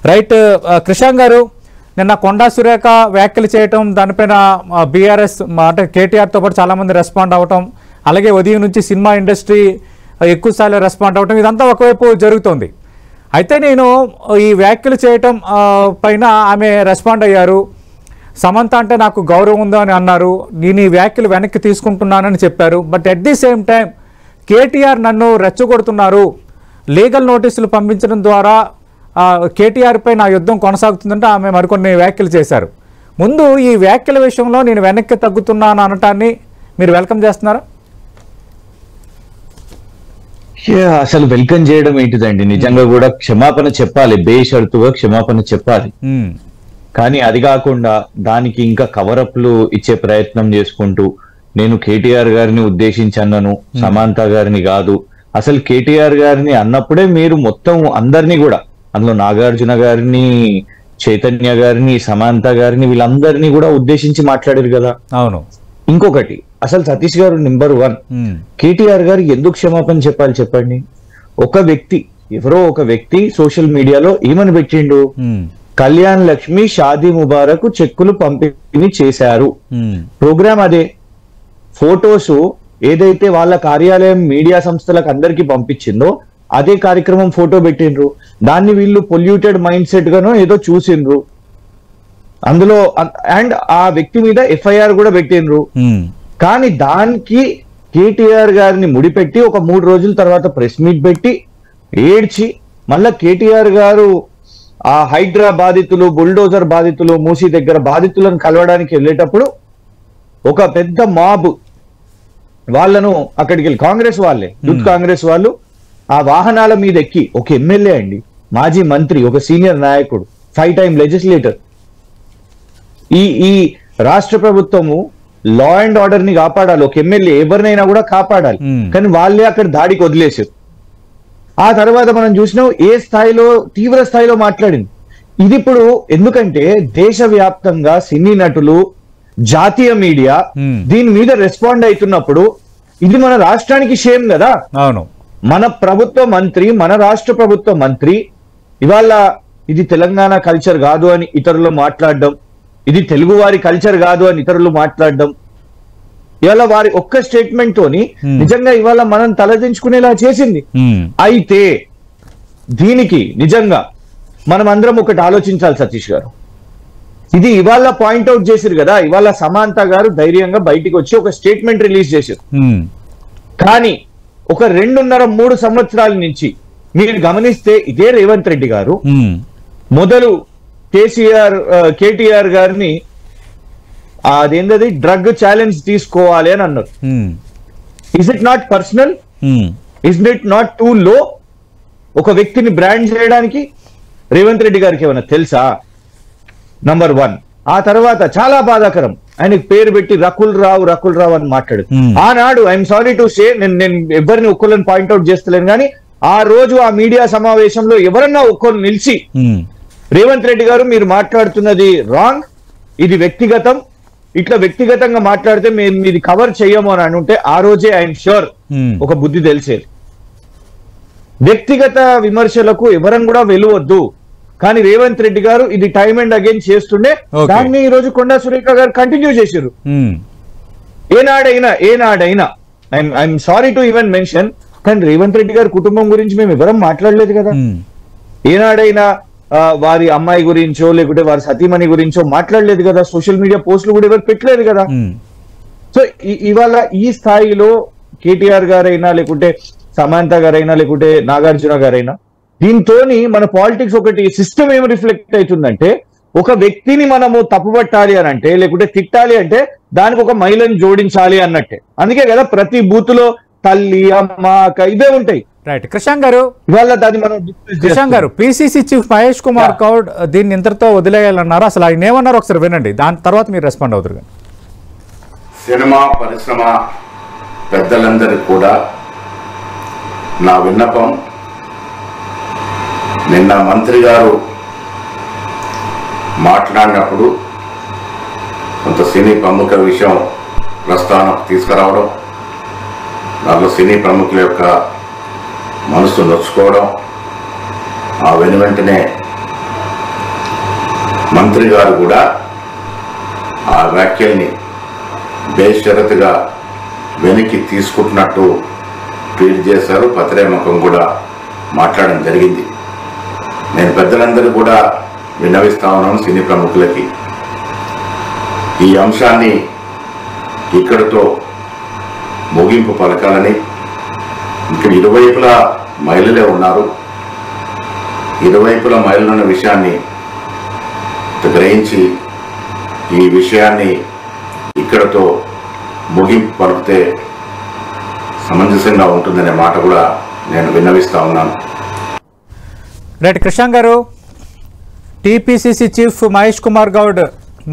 Right. Krishank గారు, నిన్న కొండా సురేఖ వ్యాఖ్యలు చేయటం, దానిపైన బీఆర్ఎస్ అంటే కేటీఆర్తో పాటు చాలామంది రెస్పాండ్ అవ్వటం, అలాగే ఉదయం నుంచి సినిమా ఇండస్ట్రీ ఎక్కువ స్థాయిలో రెస్పాండ్ అవ్వటం, ఇదంతా ఒకవైపు జరుగుతోంది. అయితే నేను ఈ వ్యాఖ్యలు చేయటం పైన ఆమె రెస్పాండ్ అయ్యారు. సమంత అంటే నాకు గౌరవం ఉందో అని అన్నారు. నేను ఈ వ్యాఖ్యలు వెనక్కి తీసుకుంటున్నానని చెప్పారు. But at the same time KTR నన్ను రెచ్చగొడుతున్నారు, లీగల్ నోటీసులు పంపించడం ద్వారా కేటీఆర్ పై నా యుద్ధం కొనసాగుతుందంటే ఆమె మరికొన్ని వ్యాఖ్యలు చేశారు. ముందు ఈ వ్యాఖ్యల విషయంలో నేను వెనక్కి తగ్గుతున్నాను అనటాన్ని మీరు వెల్కమ్ చేస్తున్నారా? అసలు వెల్కమ్ చేయడం ఏంటిదండి, నిజంగా కూడా క్షమాపణ చెప్పాలి, బేషరతుగా క్షమాపణ చెప్పాలి. కానీ అది కాకుండా దానికి ఇంకా కవరప్లు ఇచ్చే ప్రయత్నం చేసుకుంటూ నేను కేటీఆర్ గారిని ఉద్దేశించి అన్నాను, సమంత గారిని కాదు. అసలు కేటీఆర్ గారిని అన్నప్పుడే మీరు మొత్తం అందరినీ కూడా, అందులో నాగార్జున గారిని, చైతన్య గారిని, సమంత గారిని, వీళ్ళందరినీ కూడా ఉద్దేశించి మాట్లాడారు కదా. అవును. ఇంకొకటి, అసలు సతీష్ గారు నెంబర్ 1, కేటీఆర్ గారు ఎందుకు క్షమాపణ చెప్పాలి చెప్పండి? ఒక వ్యక్తి, ఎవరో ఒక వ్యక్తి సోషల్ మీడియాలో ఏమని పెట్టిండు, కళ్యాణ్ లక్ష్మి షాదీ ముబారక్ చెక్కులు పంపిణీ చేశారు. ప్రోగ్రామ్ అదే, ఫోటోస్ ఏదైతే వాళ్ళ కార్యాలయం మీడియా సంస్థలకు అందరికి పంపించిందో అదే కార్యక్రమం ఫోటో పెట్టిండ్రు. దాన్ని వీళ్ళు పొల్యూటెడ్ మైండ్ సెట్ గానో ఏదో చూసిండ్రు అందులో, అండ్ ఆ వ్యక్తి మీద ఎఫ్ఐఆర్ కూడా పెట్టిండ్రు. కానీ దానికి కేటీఆర్ గారిని ముడిపెట్టి ఒక 3 రోజుల తర్వాత ప్రెస్ మీట్ పెట్టి ఏడ్చి, మళ్ళా కేటీఆర్ గారు ఆ హైడ్రా బాధితులు, బుల్డోజర్ బాధితులు, మూసీ దగ్గర బాధితులను కలవడానికి వెళ్ళేటప్పుడు ఒక పెద్ద మాబ్ వాళ్ళను అక్కడికి వెళ్ళి, కాంగ్రెస్ వాళ్ళే, యూత్ కాంగ్రెస్ వాళ్ళు ఆ వాహనాల మీద ఎక్కి, ఒక ఎమ్మెల్యే అండి, మాజీ మంత్రి, ఒక సీనియర్ నాయకుడు, 5 టైమ్ లెజిస్లేటర్, ఈ రాష్ట్ర ప్రభుత్వము లా అండ్ ఆర్డర్ ని కాపాడాలి, ఒక ఎమ్మెల్యే ఎవరినైనా కూడా కాపాడాలి, కానీ వాళ్ళే అక్కడ దాడికి వదిలేశారు. ఆ తర్వాత మనం చూసినాం ఏ స్థాయిలో, తీవ్ర స్థాయిలో మాట్లాడింది. ఇది ఇప్పుడు ఎందుకంటే దేశవ్యాప్తంగా సినీ నటులు, జాతీయ మీడియా దీని మీద రెస్పాండ్ అవుతున్నప్పుడు ఇది మన రాష్ట్రానికి షేమ్ కదా. అవును. మన ప్రభుత్వ మంత్రి, మన రాష్ట్ర ప్రభుత్వ మంత్రి ఇవాళ ఇది తెలంగాణ కల్చర్ కాదు అని ఇతరులు మాట్లాడడం, ఇది తెలుగు వారి కల్చర్ కాదు అని ఇతరులు మాట్లాడడం, ఇవాళ వారి ఒక్క స్టేట్మెంట్ తోని నిజంగా ఇవాళ మనం తలదించుకునేలా చేసింది. అయితే దీనికి నిజంగా మనం అందరం ఒకటి ఆలోచించాలి సతీష్ గారు. ఇది ఇవాళ పాయింట్అవుట్ చేశారు కదా, ఇవాళ సమంత గారు ధైర్యంగా బయటికి వచ్చి ఒక స్టేట్మెంట్ రిలీజ్ చేశారు. కానీ ఒక 2.5-3 సంవత్సరాల నుంచి మీరు గమనిస్తే ఇదే రేవంత్ రెడ్డి గారు మొదలు కేటీఆర్ గారిని అదేంటది డ్రగ్ ఛాలెంజ్ తీసుకోవాలి అని అన్నారు. Is it not personal? Is it not two లో? ఒక వ్యక్తిని బ్రాండ్ చేయడానికి రేవంత్ రెడ్డి గారికి ఏమైనా తెలుసా? నంబర్ 1. ఆ తర్వాత చాలా బాధాకరం, ఆయనకి పేరు పెట్టి రకుల్ రావు అని మాట్లాడు. ఆనాడు ఐఎమ్ సారీ టు సే, నేను ఎవరిని ఒక్కళ్ళని పాయింట్అవుట్ చేస్తలేను, కానీ ఆ రోజు ఆ మీడియా సమావేశంలో ఎవరన్నా ఒక్కరు నిలిచి రేవంత్ రెడ్డి గారు మీరు మాట్లాడుతున్నది రాంగ్, ఇది వ్యక్తిగతం, ఇట్లా వ్యక్తిగతంగా మాట్లాడితే మేము మీది కవర్ చెయ్యము అని ఉంటే ఆ రోజే ఐఎమ్ ష్యూర్ ఒక బుద్ధి తెలిసేది. వ్యక్తిగత విమర్శలకు ఎవరని కూడా వెలువద్దు, కానీ రేవంత్ రెడ్డి గారు ఇది టైమ్ అండ్ అగైన్ చేస్తుండే, దాన్ని ఈ రోజు కొండా సురేఖ గారు కంటిన్యూ చేశారు. ఏనాడైనా I'm sorry to even mention, కానీ రేవంత్ రెడ్డి గారి కుటుంబం గురించి మేము ఎవరం మాట్లాడలేదు కదా. ఏనాడైనా వారి అమ్మాయి గురించో లేకుంటే వారి సతీమణి గురించో మాట్లాడలేదు కదా. సోషల్ మీడియా పోస్టులు కూడా ఎవరు పెట్టలేదు కదా. సో ఇవాళ ఈ స్థాయిలో కేటీఆర్ గారైనా లేకుంటే సమంత గారైనా లేకుంటే నాగార్జున గారైనా, దీంతో మన పాలిటిక్స్ ఒకటి సిస్టమ్ ఏమి రిఫ్లెక్ట్ అవుతుందంటే, ఒక వ్యక్తిని మనము తప్పుపట్టాలి అని అంటే లేకుంటే తిట్టాలి అంటే దానికి ఒక మహిళను జోడించాలి అన్నట్టే. అందుకే కదా ప్రతి బూత్ లో తల్లి, అమ్మ, అక్క ఇవే ఉంటాయి. రైట్. కృషాంక్ గారు, ఇవాళ దాన్ని మనం కృషాంక్ గారు, పిసిసి చీఫ్ మహేష్ కుమార్ గౌడ్ దీన్ని ఇంతటితో వదిలేయాలన్నారు. అసలు ఆయన ఏమన్నారు ఒకసారి వినండి, దాని తర్వాత మీరు రెస్పాండ్ అవుతారు. సినిమా పరిశ్రమ పెద్దలందరికీ కూడా నా విన్నపం, నిన్న మంత్రి గారు మాట్లాడినప్పుడు కొంత సినీ ప్రముఖ విషయం ప్రస్తావనకు తీసుకురావడం, దాంట్లో సినీ ప్రముఖుల యొక్క మనసు నొచ్చుకోవడం, ఆ వెనువెంటనే మంత్రి గారు కూడా ఆ వ్యాఖ్యల్ని బేషరతుగా వెనక్కి తీసుకుంటున్నట్టు ట్వీట్ చేశారు. పత్రిముఖం కూడా మాట్లాడడం జరిగింది. నేను పెద్దలందరూ కూడా విన్నవిస్తా ఉన్నాను సినీ ప్రముఖులకి, ఈ అంశాన్ని ఇక్కడితో ముగింపు పలకాలని. ఇక్కడ ఇరువైపులా మహిళలే ఉన్నారు. ఇరువైపులా మహిళలున్న విషయాన్ని గ్రహించి ఈ విషయాన్ని ఇక్కడతో ముగింపు పలికితే సమంజసంగా ఉంటుందనే మాట కూడా నేను విన్నవిస్తా ఉన్నాను. రైట్ కృష్ణ గారు, టీపీసీసీ చీఫ్ మహేష్ కుమార్ గౌడ్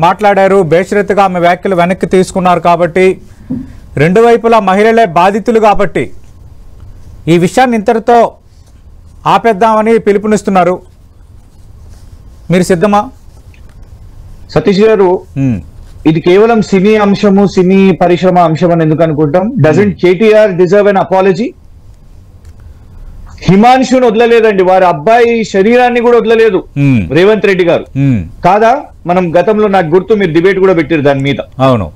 మాట్లాడారు. బేషరతుగా ఆమె వ్యాఖ్యలు వెనక్కి తీసుకున్నారు కాబట్టి రెండు వైపులా మహిళలే బాధితులు కాబట్టి ఈ విషయాన్ని ఇంతటితో ఆపేద్దామని పిలుపునిస్తున్నారు. మీరు సిద్ధమా? సతీష్ గారు, ఇది కేవలం సినీ అంశము, సినీ పరిశ్రమ అంశం అని ఎందుకు అనుకుంటాం? Doesn't KTR deserve an apology? హిమాంశుని వదలలేదండి, వారి అబ్బాయి శరీరాన్ని కూడా వదలలేదు రేవంత్ రెడ్డి గారు. కాదా? మనం గతంలో నాకు గుర్తు మీరు డిబేట్ కూడా పెట్టారు దాని మీద. అవును,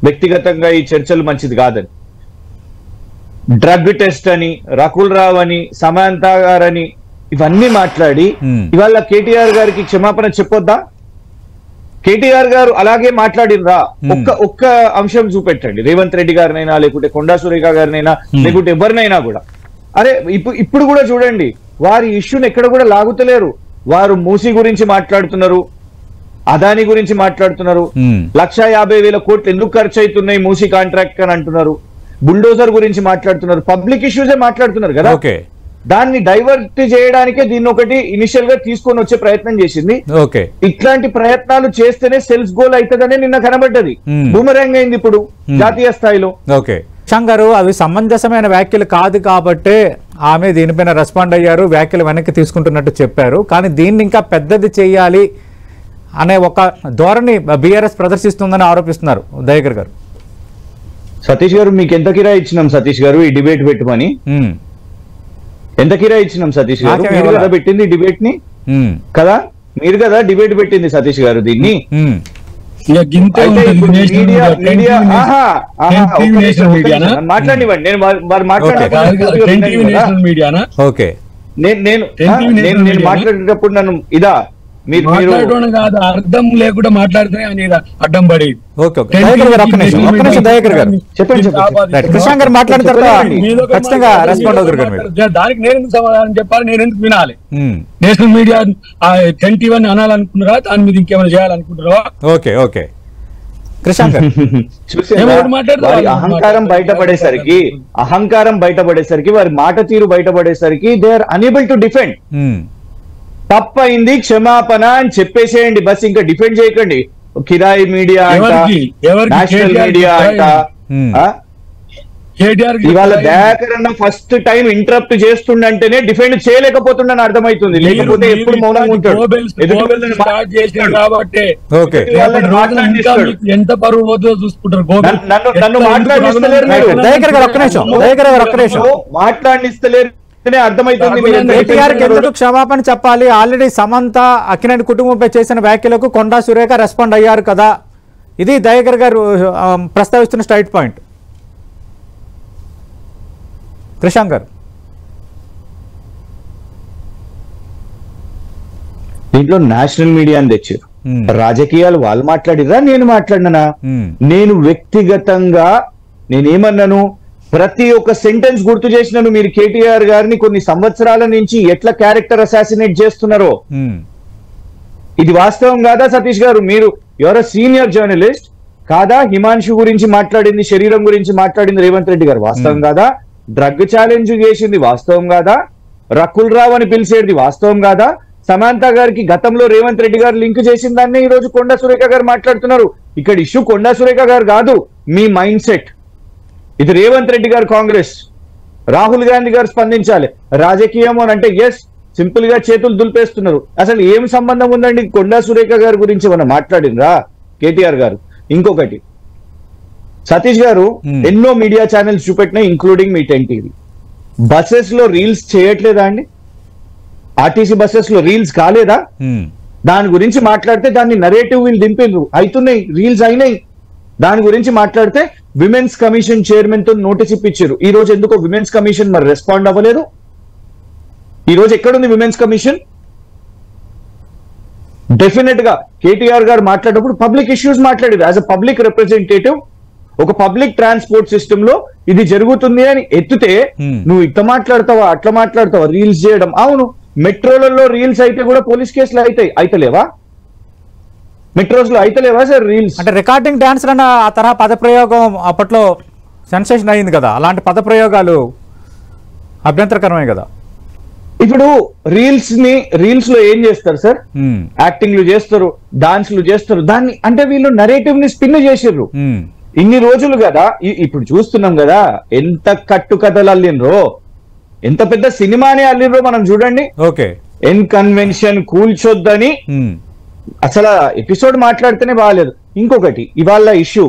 వ్యక్తిగతంగా ఈ చర్చలు మంచిది కాదని. డ్రగ్ టెస్ట్ అని, రకుల్ రావ్ అని, సమంత గారని ఇవన్నీ మాట్లాడి ఇవాళ కేటీఆర్ గారికి క్షమాపణ చెప్పొద్దా? కేటీఆర్ గారు అలాగే మాట్లాడినరా? ఒక్క అంశం చూపెట్టండి, రేవంత్ రెడ్డి గారినైనా లేకుంటే కొండా సురేఖ గారినైనా లేకుంటే ఎవరినైనా కూడా. అరే ఇప్పుడు కూడా చూడండి, వారి ఇష్యూని ఎక్కడ కూడా లాగుతలేరు. వారు మూసీ గురించి మాట్లాడుతున్నారు, అదాని గురించి మాట్లాడుతున్నారు, 1,50,000 కోట్లు ఎందుకు ఖర్చు అవుతున్నాయి మూసీ కాంట్రాక్ట్ అని అంటున్నారు, బుల్డోజర్ గురించి మాట్లాడుతున్నారు, పబ్లిక్ ఇష్యూసే మాట్లాడుతున్నారు కదా. దాన్ని డైవర్ట్ చేయడానికే దీన్ని ఒకటి ఇనిషియల్ గా తీసుకొని వచ్చే ప్రయత్నం చేసింది. ఇట్లాంటి ప్రయత్నాలు చేస్తేనే సెల్స్ గోల్ అవుతుందనే నిన్న కనబడ్డది. బూమరాంగ్ అయింది ఇప్పుడు జాతీయ స్థాయిలో. గారు, అవి సమంజసమైన వ్యాఖ్యలు కాదు కాబట్టే ఆమె దీనిపైన రెస్పాండ్ అయ్యారు, వ్యాఖ్యలు వెనక్కి తీసుకుంటున్నట్టు చెప్పారు. కానీ దీన్ని ఇంకా పెద్దది చేయాలి అనే ఒక ధోరణి బీఆర్ఎస్ ప్రదర్శిస్తుందని ఆరోపిస్తున్నారు దయాకర్ గారు. సతీష్ గారు, మీకు ఎంత కిరాయి ఇచ్చినాం సతీష్ గారు ఈ డిబేట్ పెట్టమని? ఎంత కిరాయి ఇచ్చినాం సతీష్ గారు? మీరు కదా పెట్టింది డిబేట్ ని కదా, మీరు కదా డిబేట్ పెట్టింది సతీష్ గారు దీన్ని. మాట్లాడివ్వండి, నేను మాట్లాడేటప్పుడు నన్ను ఇదా కాదు అర్థం లేకుండా మాట్లాడితే అడ్డం పడి. దానికి నేను ఎందుకు సమాధానం చెప్పాలి, నేను ఎందుకు వినాలి? నేషనల్ మీడియా 10 అనాలనుకుంటున్నారా, దాని మీద ఇంకేమైనా చేయాలనుకుంటున్నారా? అహంకారం బయటపడేసరికి వారి మాట తీరు బయటపడేసరికి they are unable to defend. తప్పైంది, క్షమాపణ అని చెప్పేసేయండి బస్, ఇంకా డిఫెండ్ చేయకండి. కిరాయి మీడియా అంట, నేషనల్ మీడియా అంట. ఇవాళ దయాకర్ అన్న ఫస్ట్ టైం ఇంటరప్ట్ చేస్తుండంటేనే డిఫెండ్ చేయలేకపోతుండని అర్థమవుతుంది, లేకపోతే ఎప్పుడు మౌనంగా ఉంటాడు. ఎంత పరువు పోతుందో చూసుకుంటారు. నన్ను మాట్లాడిస్తలేరు, మాట్లాడిస్తలేరు అర్థమైతుంది. ఎందుకు క్షమాపణ చెప్పాలి? ఆల్రెడీ సమంత అక్కినేని కుటుంబంపై చేసిన వ్యాఖ్యలకు కొండా సురేఖ రెస్పాండ్ అయ్యారు కదా. ఇది దయాకర్ గారు ప్రస్తావిస్తున్న స్ట్రైట్ పాయింట్. కృషాంక్ గారు, దీంట్లో నేషనల్ మీడియాని తెచ్చారు, రాజకీయాలు వాళ్ళు మాట్లాడిరా, నేను మాట్లాడినా? నేను వ్యక్తిగతంగా నేనేమన్నాను? ప్రతి ఒక్క సెంటెన్స్ గుర్తు చేసినాను. మీరు కేటీఆర్ గారిని కొన్ని సంవత్సరాల నుంచి ఎట్లా క్యారెక్టర్ అసాసినేట్ చేస్తున్నారో ఇది వాస్తవం కాదా సతీష్ గారు? మీరు యువర్ సీనియర్ జర్నలిస్ట్ కాదా? హిమాంశు గురించి మాట్లాడింది, శరీరం గురించి మాట్లాడింది రేవంత్ రెడ్డి గారు వాస్తవం కాదా? డ్రగ్ ఛాలెంజ్ చేసింది వాస్తవం కాదా? రకుల్ రావ్ అని పిలిచేది వాస్తవం కాదా? సమంత గారికి గతంలో రేవంత్ రెడ్డి గారు లింక్ చేసిన దాన్ని ఈ రోజు కొండా సురేఖ గారు మాట్లాడుతున్నారు. ఇక్కడ ఇష్యూ కొండా సురేఖ గారు కాదు, మీ మైండ్ సెట్. ఇది రేవంత్ రెడ్డి గారు కాంగ్రెస్, రాహుల్ గాంధీ గారు స్పందించాలి. రాజకీయం అని అంటే ఎస్, సింపుల్ గా చేతులు దులిపేస్తున్నారు. అసలు ఏం సంబంధం ఉందండి కొండా సురేఖ గారి గురించి మనం మాట్లాడినరా కేటీఆర్ గారు? ఇంకొకటి సతీష్ గారు, ఎన్నో మీడియా ఛానల్స్ చూపెట్టినాయి ఇంక్లూడింగ్ మీ 10 TV. బస్సెస్ లో రీల్స్ చేయట్లేదా అండి? ఆర్టీసీ బస్సెస్ లో రీల్స్ కాలేదా? దాని గురించి మాట్లాడితే దాన్ని నరేటివ్ వీళ్ళు దింపిండ్రు, అవుతున్నాయి, రీల్స్ అయినాయి. దాని గురించి మాట్లాడితే విమెన్స్ కమిషన్ చైర్మన్ తో నోటీస్ ఇప్పించారు. ఈ రోజు ఎందుకో విమెన్స్ కమిషన్ మరి రెస్పాండ్ అవ్వలేదు. ఈ రోజు ఎక్కడుంది విమెన్స్ కమిషన్? డెఫినెట్ గా కేటీఆర్ గారు మాట్లాడేటప్పుడు పబ్లిక్ ఇష్యూస్ మాట్లాడారు. యాజ్ అ పబ్లిక్ రిప్రజెంటేటివ్ ఒక పబ్లిక్ ట్రాన్స్పోర్ట్ సిస్టమ్ లో ఇది జరుగుతుంది అని ఎత్తితే నువ్వు ఇట్లా మాట్లాడతావా అట్లా మాట్లాడతావా? రీల్స్ చేయడం, అవును మెట్రోలలో రీల్స్ అయితే కూడా పోలీస్ కేసులు అయితలేవా? మెట్రోస్ లో అయితలేవా సార్ రీల్స్? అంటే రికార్డింగ్ డాన్స్ అన్న ఆ తరహా పదప్రయోగం అప్పట్లో సెన్సేషన్ అయింది కదా, అలాంటి పదప్రయోగాలు అభ్యంతరకరమే కదా. ఇప్పుడు రీల్స్ లో ఏం చేస్తారు సార్? యాక్టింగ్లు చేస్తారు, డాన్స్లు చేస్తారు. దాన్ని అంటే వీళ్ళు నరేటివ్ ని స్పిన్ చేసిర్రు ఇన్ని రోజులు కదా. ఇప్పుడు చూస్తున్నాం కదా ఎంత కట్టు కథలు అల్లినరో, ఎంత పెద్ద సినిమానే అల్లినరో మనం చూడండి. ఓకే, ఎన్ కన్వెన్షన్ కూల్చొద్దని అసలు ఎపిసోడ్ మాట్లాడితేనే బాగాలేదు. ఇంకొకటి ఇవాళ ఇష్యూ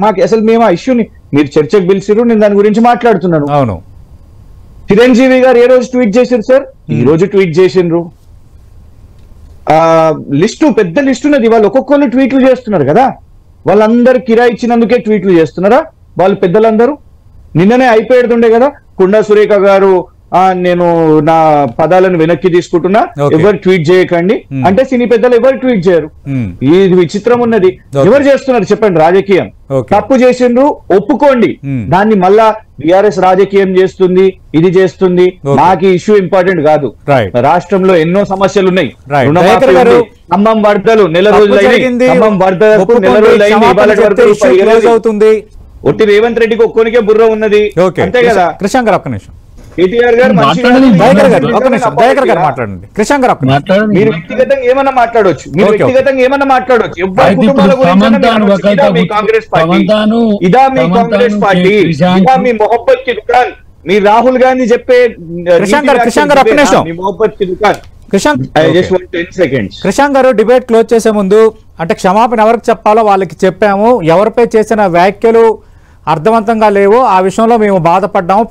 మాకు అసలు మేము ఆ ఇష్యూని మీరు చర్చకు పిలిచిర్రు, నేను దాని గురించి మాట్లాడుతున్నాను. అవును, చిరంజీవి గారు ఏ రోజు ట్వీట్ చేశారు సార్? ఈ రోజు ట్వీట్ చేసిండ్రు. లిస్టు పెద్ద లిస్టు ఉన్నది. వాళ్ళు ఒక్కొక్కరు ట్వీట్లు చేస్తున్నారు కదా. వాళ్ళందరూ కిరాయి ఇచ్చినందుకే ట్వీట్లు చేస్తున్నారా వాళ్ళు పెద్దలందరూ? నిన్ననే అయిపోయేడుతుండే కదా కొండా సురేఖ గారు నేను నా పదాలను వెనక్కి తీసుకుంటున్నా, ఎవరు ట్వీట్ చేయకండి అంటే సినీ పెద్దలు ఎవరు ట్వీట్ చేయరు. ఇది విచిత్రం ఉన్నది. ఎవరు చేస్తున్నారు చెప్పండి? రాజకీయం తప్పు చేసిండ్రు, ఒప్పుకోండి. దాన్ని మళ్ళా బీఆర్ఎస్ రాజకీయం చేస్తుంది, ఇది చేస్తుంది. మాకు ఇష్యూ ఇంపార్టెంట్ కాదు. రాష్ట్రంలో ఎన్నో సమస్యలు ఉన్నాయి. ఖమ్మం వరదలు నెల రోజులైంది, ఖమ్మం వరదలకు నెల రోజులైంది. ఒట్టి రేవంత్ రెడ్డికి ఒక్కొనికే బుర్ర ఉన్నది, అంతే కదా. కృష్ణ గారు ఒక్క నిమిషం, కేటీఆర్ గారు మాట్లాడండి. కృష్ణ గారు మీరు వ్యక్తిగతంగా ఏమన్నా మాట్లాడవచ్చు, మీరు వ్యక్తిగతంగా ఏమన్నా మాట్లాడవచ్చు. ఎవరి కుటుంబాల గురించి ఇదా మీ కాంగ్రెస్ పార్టీ, ఇదా మీ కాంగ్రెస్ పార్టీ, ఇదా మీ మొహబ్బత్ కి దుకాన్, మీ రాహుల్ గాంధీ చెప్పే మొహబ్బత్ కి దుకాన్. కృషాంక్ గారు, డిబేట్ క్లోజ్ చేసే ముందు అంటే క్షమాపణ ఎవరికి చెప్పాలో వాళ్ళకి చెప్పాము. ఎవరిపై చేసిన వ్యాఖ్యలు అర్థవంతంగా లేవు, ఆ విషయంలో మేము బాధపడ్డాము,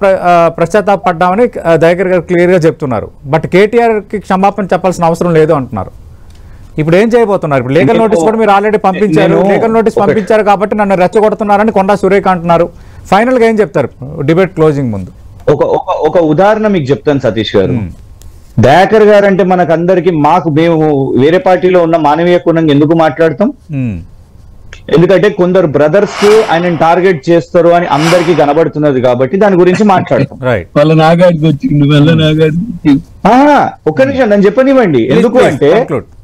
పశ్చాత్తాపడ్డామని దయాకర్ గారు క్లియర్గా చెప్తున్నారు. బట్ కేటీఆర్కి క్షమాపణ చెప్పాల్సిన అవసరం లేదు అంటున్నారు. ఇప్పుడు ఏం చేయబోతున్నారు? ఇప్పుడు లీగల్ నోటీస్ కూడా మీరు ఆల్రెడీ పంపించారు, లీగల్ నోటీస్ పంపించారు కాబట్టి నన్ను రెచ్చగొడుతున్నారని కొండా సురేఖ అంటున్నారు. ఫైనల్ గా ఏం చెప్తారు డిబేట్ క్లోజింగ్ ముందు? ఒక ఉదాహరణ మీకు చెప్తాను సతీష్ గారు. దయాకర్ గారు అంటే మనకందరికి, మేము వేరే పార్టీలో ఉన్న మానవీయ కోణంగా ఎందుకు మాట్లాడతాం? ఎందుకంటే కొందరు బ్రదర్స్ కి ఆయన టార్గెట్ చేస్తారు అని అందరికి కనబడుతున్నది కాబట్టి దాని గురించి మాట్లాడతాం. ఒక్క నిమిషం నన్ను చెప్పనివ్వండి. ఎందుకు అంటే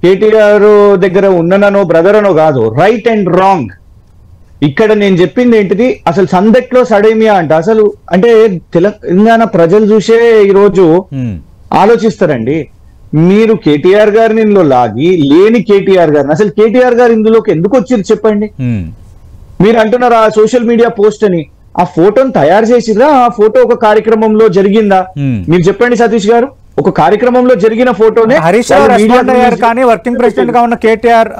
కేటీఆర్ దగ్గర ఉన్ననో బ్రదర్ అనో కాదు, రైట్ అండ్ రాంగ్. ఇక్కడ నేను చెప్పింది ఏంటిది, అసలు సందట్లో సడేమియా అంట. అసలు అంటే తెలంగాణ ప్రజలు చూసే ఈరోజు ఆలోచిస్తారండి. మీరు కేటీఆర్ గారిని ఇందులో లాగి లేని కేటీఆర్ గారిని, అసలు కేటీఆర్ గారు ఇందులోకి ఎందుకు వచ్చారు చెప్పండి? మీరు అంటున్నారు ఆ సోషల్ మీడియా పోస్ట్ అని. ఆ ఫోటోని తయారు చేసిరా? ఆ ఫోటో ఒక కార్యక్రమంలో జరిగిందా? మీరు చెప్పండి సతీష్ గారు. ఒక కార్యక్రమంలో జరిగిన ఫోటోనే హరీష్ రావు రెస్పాండ్ అయ్యారు, కానీ వర్కింగ్ ప్రెసిడెంట్ గా ఉన్న కేటీఆర్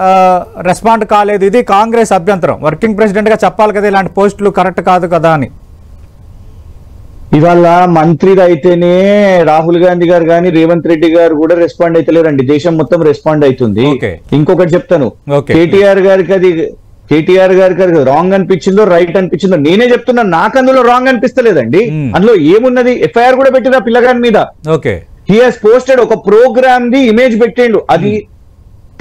రెస్పాండ్ కాలేదు. ఇది కాంగ్రెస్ అభ్యంతరం. వర్కింగ్ ప్రెసిడెంట్ గా చెప్పాలి కదా ఇలాంటి పోస్టులు కరెక్ట్ కాదు కదా అని. ఇవాళ మంత్రిగా అయితేనే రాహుల్ గాంధీ గారు కానీ రేవంత్ రెడ్డి గారు కూడా రెస్పాండ్ అయితలేరండి. దేశం మొత్తం రెస్పాండ్ అవుతుంది. ఇంకొకటి చెప్తాను, కేటీఆర్ గారికి రాంగ్ అనిపించిందో రైట్ అనిపించిందో నేనే చెప్తున్నా. నాకు అందులో రాంగ్ అనిపిస్తలేదండి. అందులో ఏమున్నది? ఎఫ్ఐఆర్ కూడా పెట్టింది ఆ పిల్లగాని మీద. హీ హాస్ పోస్టెడ్ ఒక ప్రోగ్రామ్ ది ఇమేజ్ పెట్టిండు. అది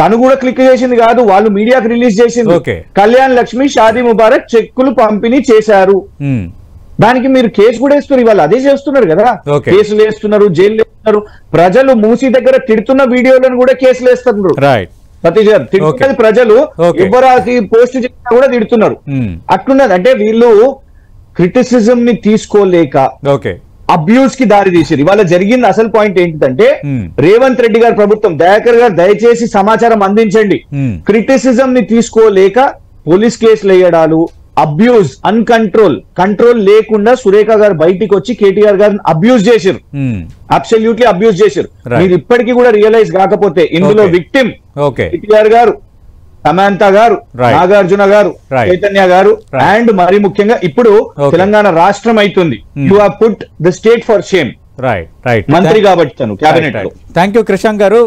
తను కూడా క్లిక్ చేసింది కాదు, వాళ్ళు మీడియాకి రిలీజ్ చేసింది. కళ్యాణ్ లక్ష్మి షాదీ ముబారక్ చెక్కులు పంపిణీ చేశారు. దానికి మీరు కేసు కూడా వేస్తున్నారు. ఇవాళ అదే చేస్తున్నారు కదా, కేసులు వేస్తున్నారు, జైలు వేస్తున్నారు. ప్రజలు మూసీ దగ్గర తిడుతున్న వీడియోలను కూడా కేసులు వేస్తున్నారు. సతీష్ గారు, తిడుతున్నది ప్రజలు. ఎవరు పోస్ట్ చేసినా కూడా తిడుతున్నారు. అట్లున్నది. అంటే వీళ్ళు క్రిటిసిజం ని తీసుకోలేక అబ్యూస్ కి దారి తీసారు. ఇవాళ జరిగింది అసలు పాయింట్ ఏంటంటే, రేవంత్ రెడ్డి గారు ప్రభుత్వం, దయాకర్ గారు దయచేసి సమాచారం అందించండి. క్రిటిసిజం ని తీసుకోలేక పోలీస్ కేసులు వేయడాలు, అబ్యూజ్, కంట్రోల్ లేకుండా సురేఖ గారు బయటికి వచ్చి కేటీఆర్ గారిని అబ్యూజ్ చేశారు. అబ్సల్యూట్లీ అబ్యూజ్ చేశారు. మీరు ఇప్పటికీ కూడా రియలైజ్ కాకపోతే ఇందులో విక్టిమ్ కేటీఆర్ గారు, సమాంత గారు, నాగార్జున గారు, చైతన్య గారు, అండ్ మరి ముఖ్యంగా ఇప్పుడు తెలంగాణ రాష్ట్రం అవుతుంది. You have put the state for shame. మంత్రి కాబట్టి తను క్యాబినెట్ లో. థ్యాంక్ యూ కృష్ణ గారు.